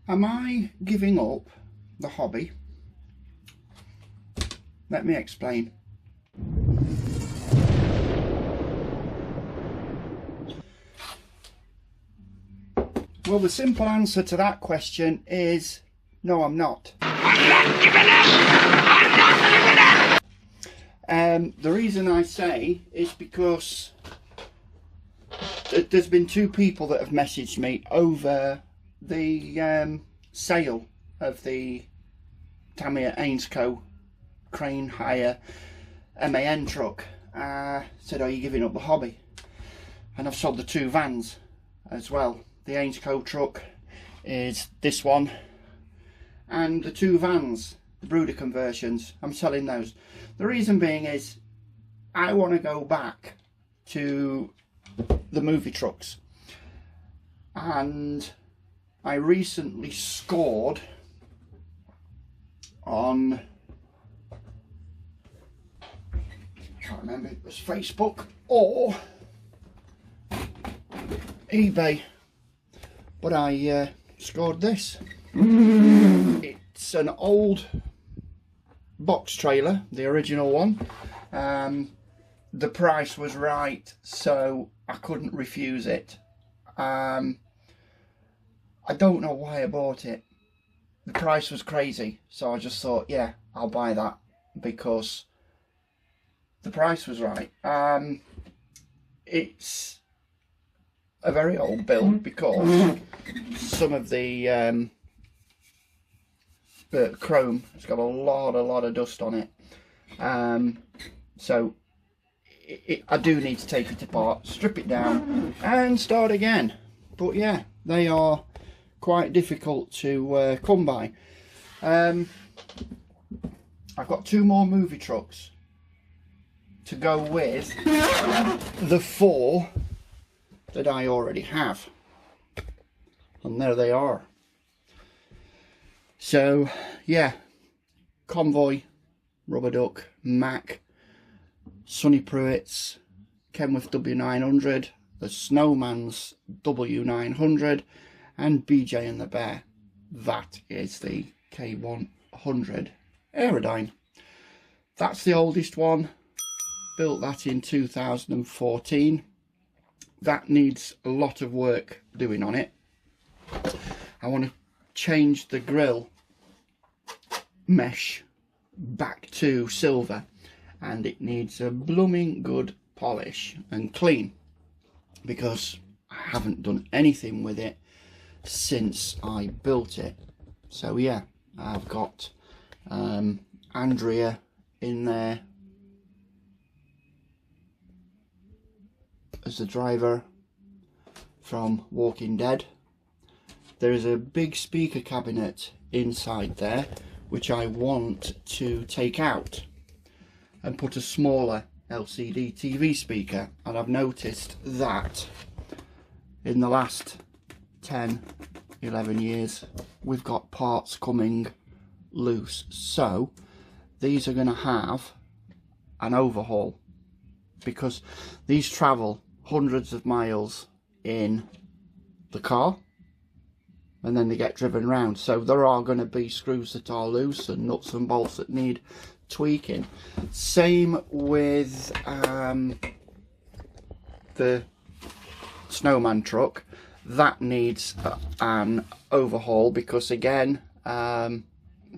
Am I giving up the hobby? Let me explain. Well, the simple answer to that question is no, I'm not. I'm not giving up! I'm not giving up! The reason I say is because there's been two people that have messaged me over the sale of the Tamiya Ainsco crane hire MAN truck. Said, are you giving up the hobby? And I've sold the two vans as well. The Ainsco truck is this one, and the two vans, the Brooder conversions, I'm selling those. The reason being is I want to go back to the movie trucks, and I recently scored on, I can't remember if it was Facebook or eBay, but I scored this. It's an old box trailer, the original one. The price was right, so I couldn't refuse it. I don't know why I bought it. The price was crazy, so I just thought, yeah, I'll buy that because the price was right. It's a very old build because some of the chrome has got a lot of dust on it. So I do need to take it apart, strip it down and start again. But yeah, they are quite difficult to come by. I've got two more movie trucks to go with the four that I already have, and there they are. So yeah, Convoy, Rubber Duck, Mac, Sonny Pruitt's Kenworth W900, the Snowman's W900, and BJ and the Bear. That is the K100 Aerodyne. That's the oldest one. Built that in 2014. That needs a lot of work doing on it. I want to change the grille mesh back to silver, and it needs a blooming good polish and clean because I haven't done anything with it since I built it. So yeah, I've got Andrea in there as the driver from Walking Dead. There is a big speaker cabinet inside there which I want to take out and put a smaller LCD TV speaker, and I've noticed that in the last 10-11 years we've got parts coming loose, so these are going to have an overhaul because these travel hundreds of miles in the car and then they get driven round, so there are going to be screws that are loose and nuts and bolts that need tweaking. Same with the Snowman truck. That needs an overhaul because again, I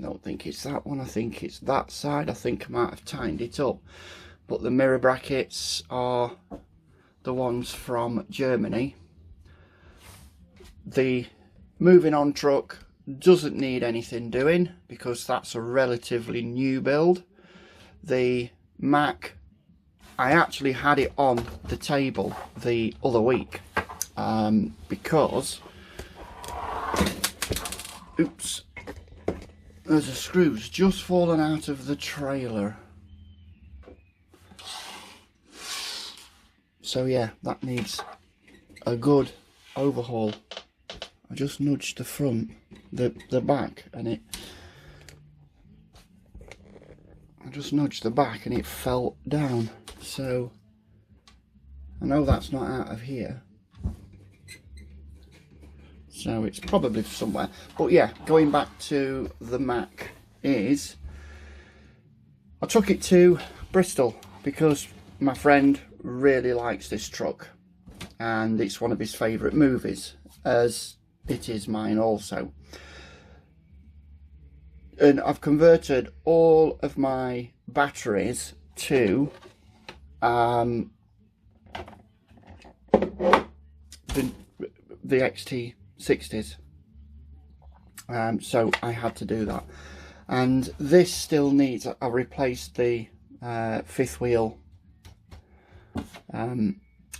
don't think it's that one, I think it's that side. I think I might have tightened it up, but the mirror brackets are the ones from Germany. The moving on truck doesn't need anything doing because that's a relatively new build. The Mac, I actually had it on the table the other week because, oops, there's a screw's just fallen out of the trailer. So yeah, that needs a good overhaul. I just nudged the front, the back, and I just nudged the back and it fell down. So I know that's not out of here. so it's probably somewhere. But yeah, going back to the Mac is, I took it to Bristol because my friend really likes this truck and it's one of his favourite movies, as it is mine also. And I've converted all of my batteries to the XT60s, so I had to do that. And this still needs, I replaced the fifth wheel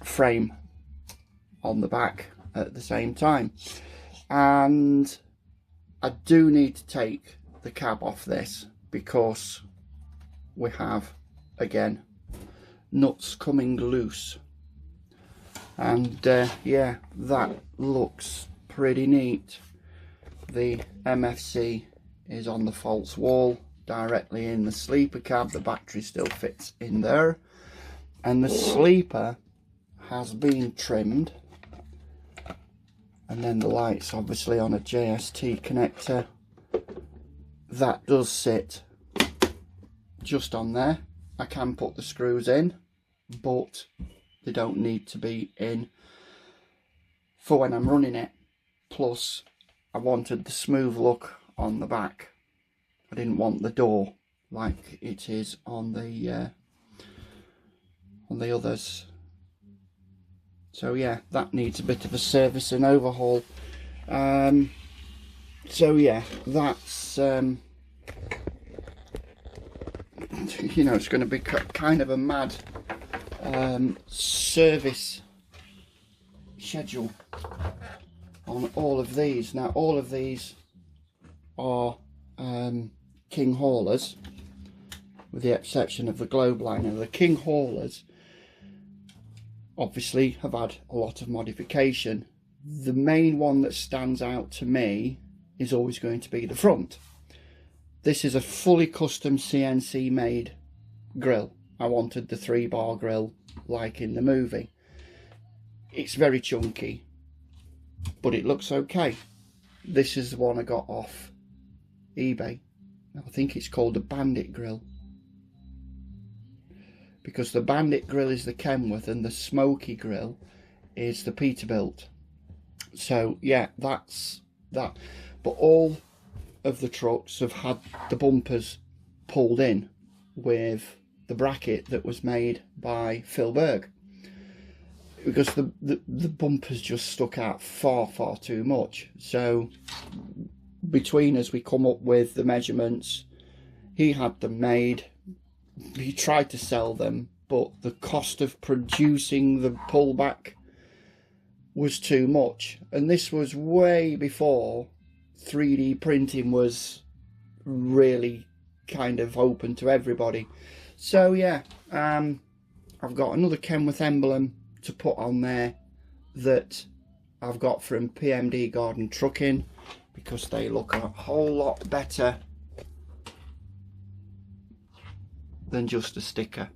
frame on the back at the same time, and I do need to take the cab off this because we have again nuts coming loose. And yeah, that looks pretty neat. The MFC is on the false wall directly in the sleeper cab. The battery still fits in there, and the sleeper has been trimmed, and then the lights obviously on a JST connector. That does sit just on there. I can put the screws in, but they don't need to be in for when I'm running it. Plus, I wanted the smooth look on the back. I didn't want the door like it is on the others. So yeah, that needs a bit of a service and overhaul. So yeah, that's you know, it's going to be kind of a mad service schedule on all of these. Now all of these are King haulers, with the exception of the Globe liner. The King haulers obviously have had a lot of modification. The main one that stands out to me is always going to be the front. This is a fully custom CNC made grill. I wanted the 3-bar grill like in the movie. It's very chunky, but it looks okay. This is the one I got off eBay. I think it's called the Bandit grill, because the Bandit grill is the Kenworth and the Smoky grill is the Peterbilt. So yeah, that's that. But all of the trucks have had the bumpers pulled in with the bracket that was made by Phil Berg, because the bumpers just stuck out far too much. So between us, we come up with the measurements. He had them made. He tried to sell them, but the cost of producing the pullback was too much. And this was way before 3D printing was really kind of open to everybody. So yeah, I've got another Kenworth emblem to put on there that I've got from PMD Garden Trucking, because they look a whole lot better than just a sticker.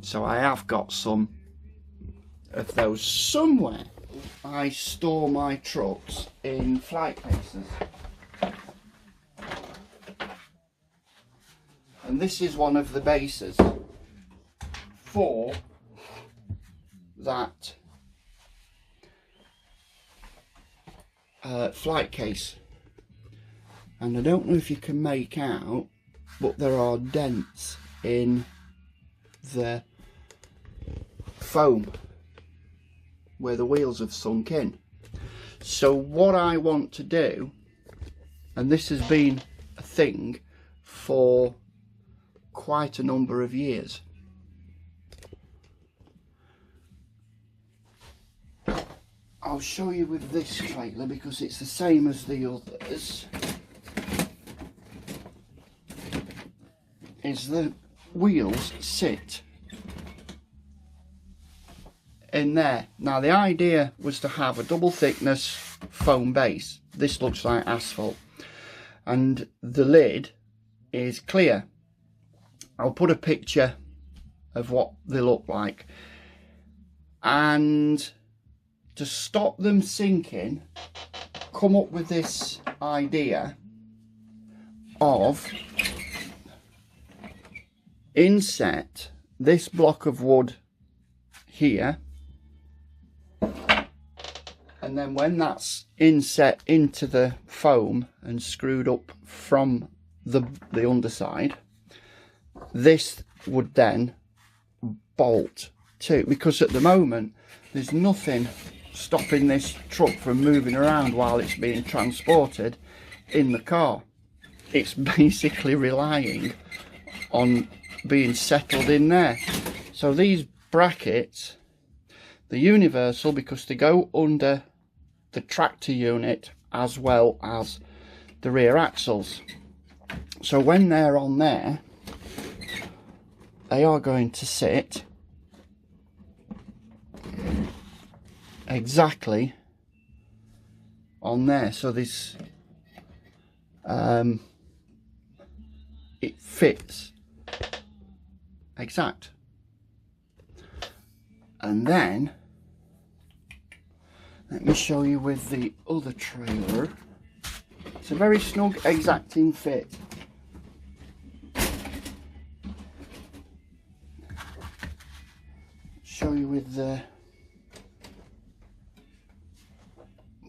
So I have got some of those somewhere. I store my trucks in flight cases, and this is one of the bases for that flight case. And I don't know if you can make out, but there are dents in the foam where the wheels have sunk in. So what I want to do, and this has been a thing for quite a number of years, I'll show you with this trailer because it's the same as the others, is the wheels sit in there. Now the idea was to have a double thickness foam base. This looks like asphalt, and the lid is clear. I'll put a picture of what they look like, and to stop them sinking, come up with this idea of inset this block of wood here, and then when that's inset into the foam and screwed up from the underside, this would then bolt too, because at the moment there's nothing stopping this truck from moving around while it's being transported in the car. It's basically relying on being settled in there. So these brackets, they're universal because they go under the tractor unit as well as the rear axles. So when they're on there, they are going to sit exactly on there. So this it fits exact. And then let me show you with the other trailer. It's a very snug, exacting fit. Show you with the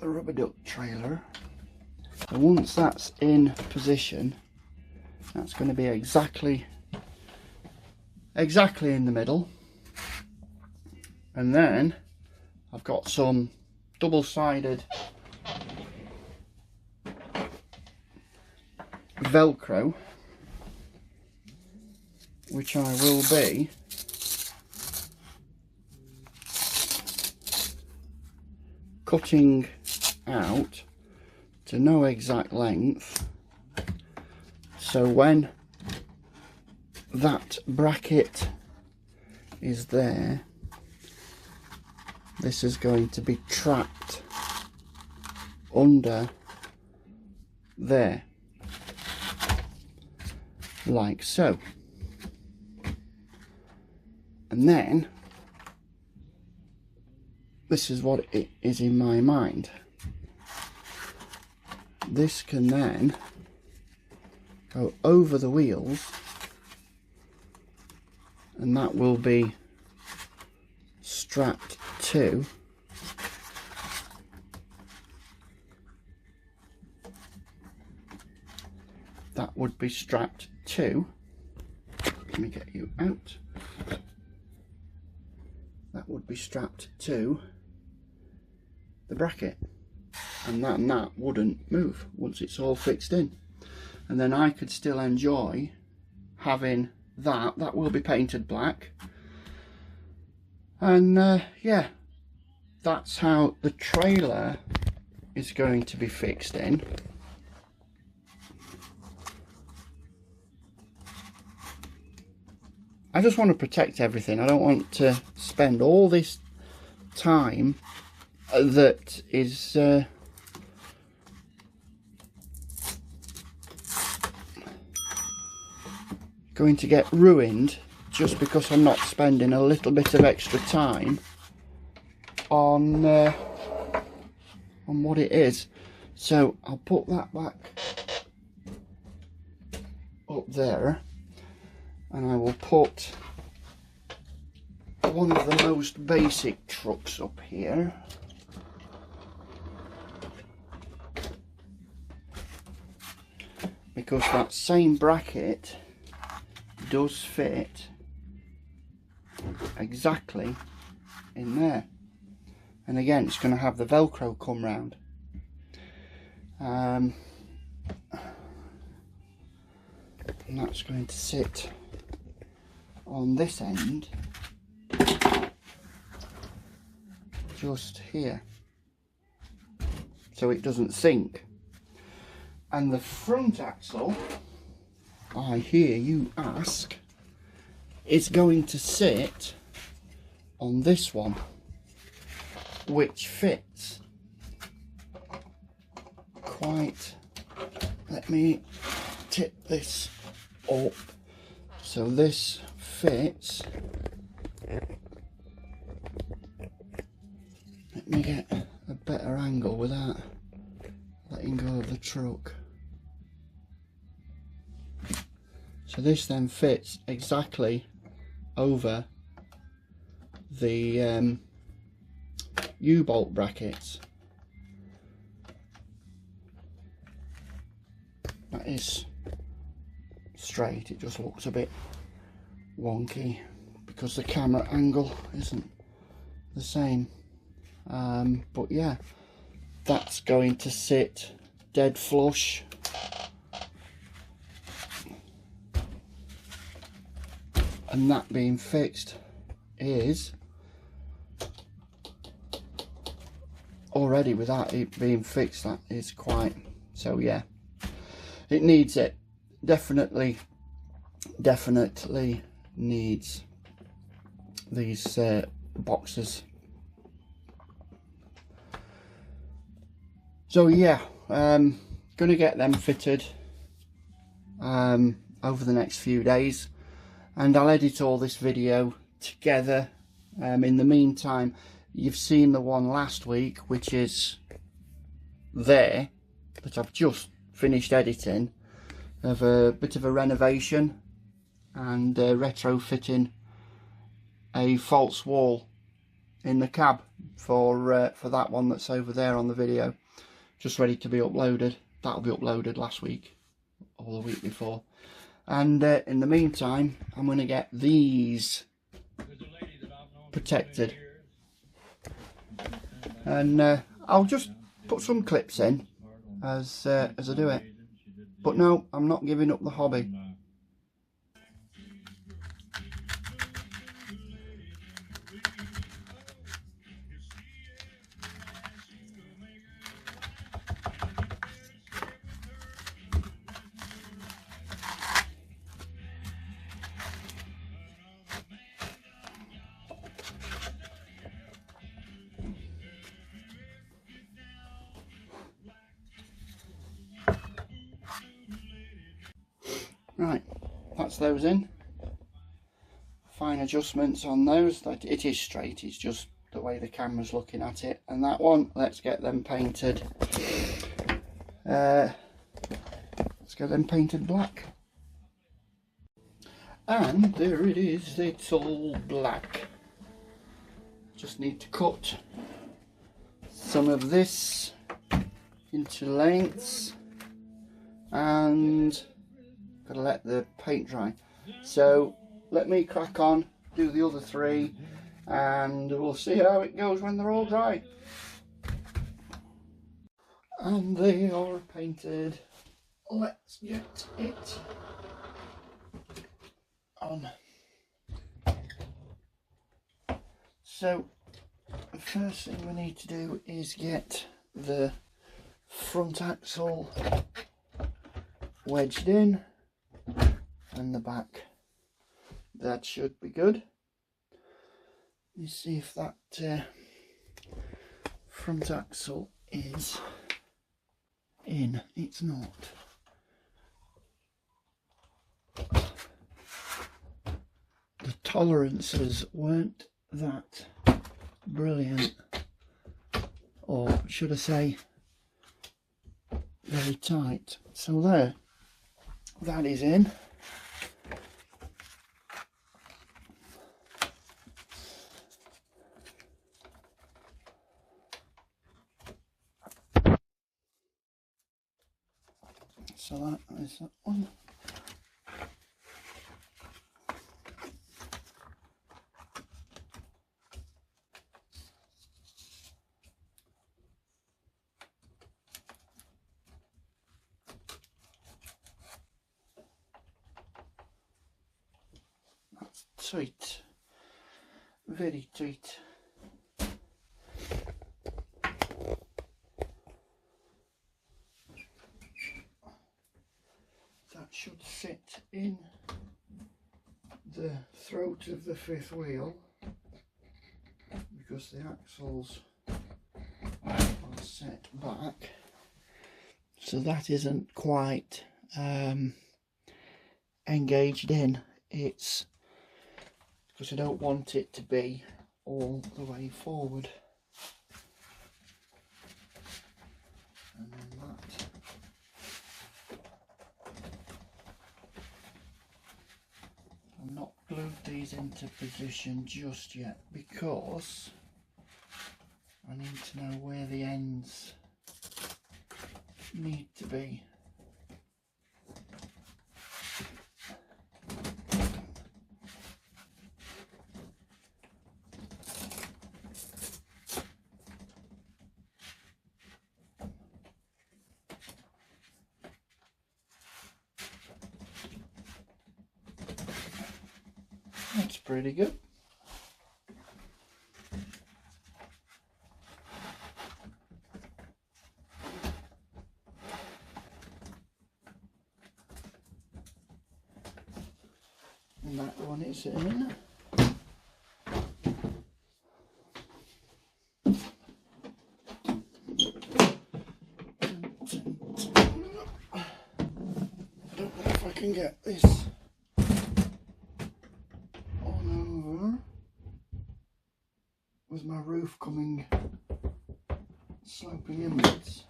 rubber duck trailer. And once that's in position, that's going to be exactly in the middle. And then I've got some double-sided Velcro, which I will be cutting out to no exact length, so when that bracket is there, this is going to be trapped under there, like so. And then this is what it is in my mind. This can then go over the wheels, and that will be strapped to let me get you out. That would be strapped to the bracket, and that wouldn't move once it's all fixed in. And then I could still enjoy having that will be painted black. And yeah, that's how the trailer is going to be fixed in. I just want to protect everything. I don't want to spend all this time that is going to get ruined just because I'm not spending a little bit of extra time on what it is. So I'll put that back up there, and I will put one of the most basic trucks up here. Because that same bracket does fit exactly in there. And again, it's going to have the Velcro come round. And that's going to sit on this end, just here, so it doesn't sink. And the front axle, I hear you ask, is going to sit on this one, which fits quite, let me tip this up, so this fits, let me get a better angle with that, letting go of the truck. So this then fits exactly over the U-bolt brackets. That is straight, it just looks a bit wonky because the camera angle isn't the same. But yeah, that's going to sit dead flush. And that being fixed is already, without it being fixed, that is quite, so yeah, it needs it. Definitely needs these boxes. So yeah, gonna get them fitted over the next few days, and I'll edit all this video together. In the meantime, you've seen the one last week, which is there, that I've just finished editing, of a bit of a renovation and retrofitting a false wall in the cab for that one that's over there on the video, just ready to be uploaded. That'll be uploaded last week or the week before. And in the meantime, I'm going to get these protected, and I'll just put some clips in as I do it. But no, I'm not giving up the hobby. Right, that's those in. Fine adjustments on those. It is straight, it's just the way the camera's looking at it. And that one, let's get them painted. Let's get them painted black. And there it is, it's all black. Just need to cut some of this into lengths, and gotta let the paint dry. So let me crack on, do the other three, and we'll see how it goes when they're all dry. And they are painted. Let's get it on. So the first thing we need to do is get the front axle wedged in, and the back. That should be good. Let's see if that front axle is in. It's not. The tolerances weren't that brilliant, or should I say very tight. So there, that is in. So that is that one. That's tight, very tight. That should sit in the throat of the fifth wheel, because the axles are set back, so that isn't quite engaged in. It's because I don't want it to be all the way forward. And then that glued these into position just yet because I need to know where the ends need to be. That's pretty good. And that one is in. I don't know if I can get this on over with my roof coming sloping inwards.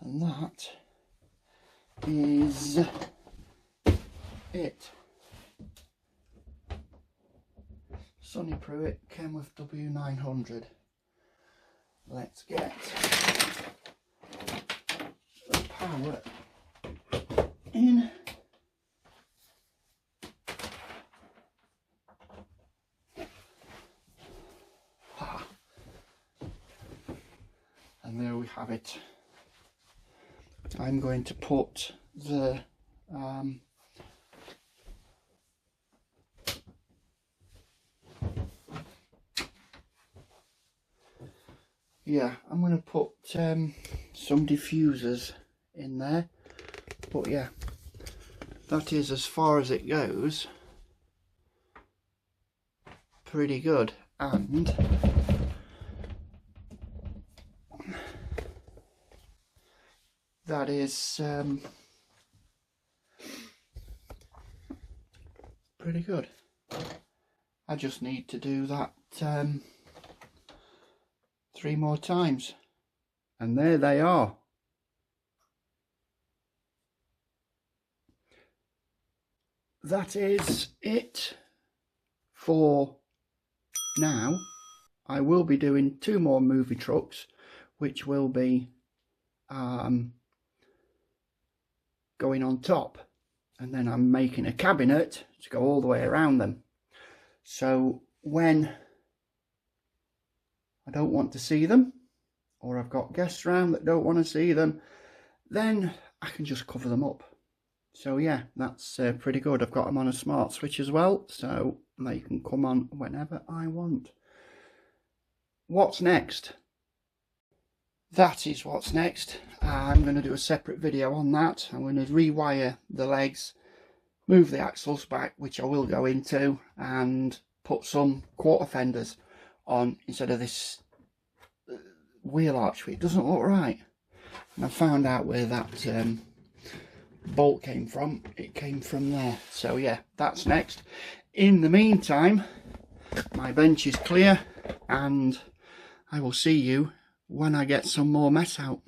And that is it. Sonny Pruitt came with W900. Let's get the power in. And there we have it. I'm going to put the I'm going to put some diffusers in there, but yeah, that is as far as it goes. Pretty good. And that is pretty good. I just need to do that 3 more times, and there they are. That is it for now. I will be doing 2 more movie trucks, which will be going on top, and then I'm making a cabinet to go all the way around them. So when I don't want to see them, or I've got guests around that don't want to see them, then I can just cover them up. So yeah, that's pretty good. I've got them on a smart switch as well, so they can come on whenever I want. What's next? That is what's next. I'm going to do a separate video on that. I'm going to rewire the legs, move the axles back, which I will go into, and put some quarter fenders on instead of this wheel arch. It doesn't look right. And I found out where that bolt came from. It came from there. So yeah, that's next. In the meantime, my bench is clear, and I will see you when I get some more mess out.